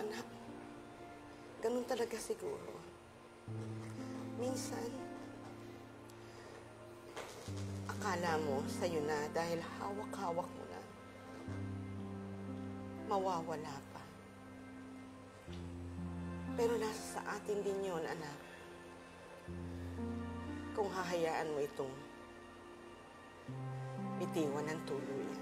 anak. Ganun talaga siguro. Minsan, akala mo sa'yo na dahil hawak-hawak mo na, mawawala pa. Pero nasa sa atin din yun, anak. Kung hahayaan mo itong bitiwan ng tuluyan.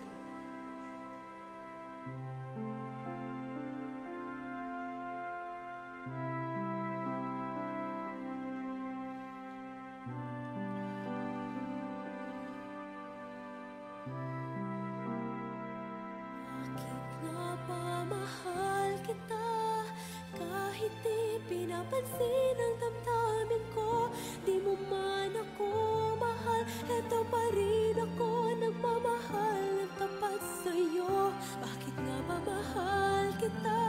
Bakit nga ba mahal kita? Kahit di pinapansin ang damdamin ko, di mo man ako mahal, eto pa rin ako nagmamahal ng tapat sa'yo. Bakit nga ba mahal kita?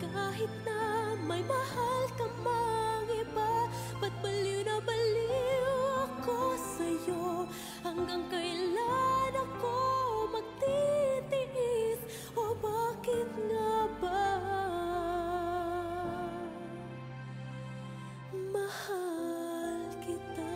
Kahit na may mahal ka mang iba, ba't baliw na baliw ako sa'yo? Hanggang kailan ako magtitiis? O bakit nga ba mahal kita?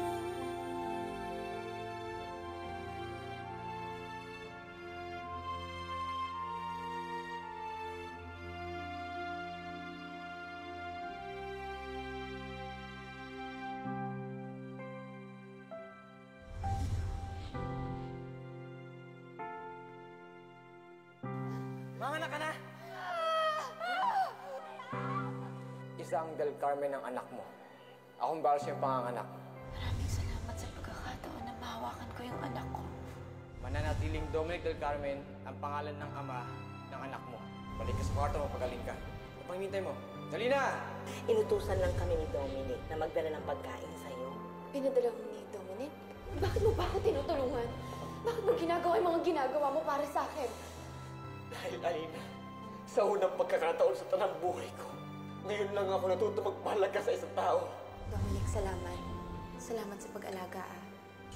Manganak ka na! Isang Del Carmen ang anak mo. Akong balas yung panganganak. Maraming salamat sa pagkakataon na mahawakan ko yung anak ko. Mananatiling Dominic Del Carmen ang pangalan ng ama ng anak mo. Balik ka sa kwarto, mapagaling ka. Ano pang hinintay mo? Dali na! Inutusan lang kami ni Dominic na magdala ng pagkain sa'yo. Pinadala mo ni Dominic? Bakit mo ba ako tinutulungan? Bakit mo ginagawa yung mga ginagawa mo para sa akin? Dahil, Alina, sa unang pagkakataon sa tanang buhay ko, ngayon lang ako natuto magpahalaga sa isang tao. Dominic, salamat. Salamat sa pag-alaga, ah.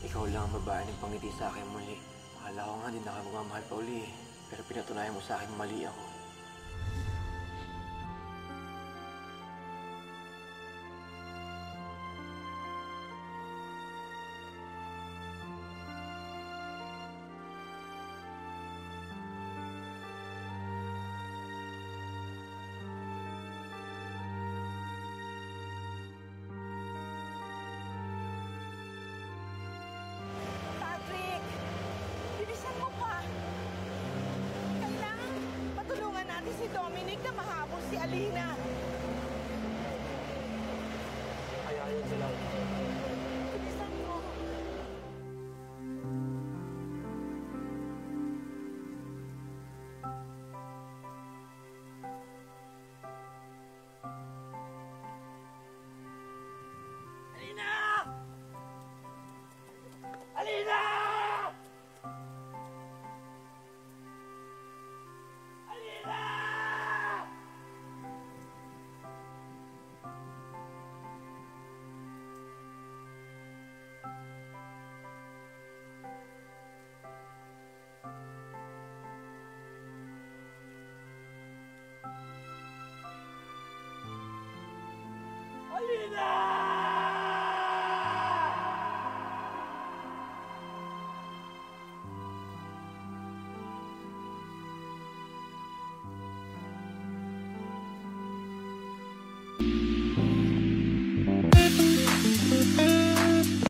Ikaw lang ang babae ng pangiti sa akin muli. Akala ko nga din na ka magmamahal pa uli. Pero pinatunayan mo sa akin mali ako. Patrick! Bilisan mo pa! Kailangan patulungan natin si Dominic na mahabol si Alina. Ayayin sila. Bilisan mo! Alina! Alina! Alina! Alina!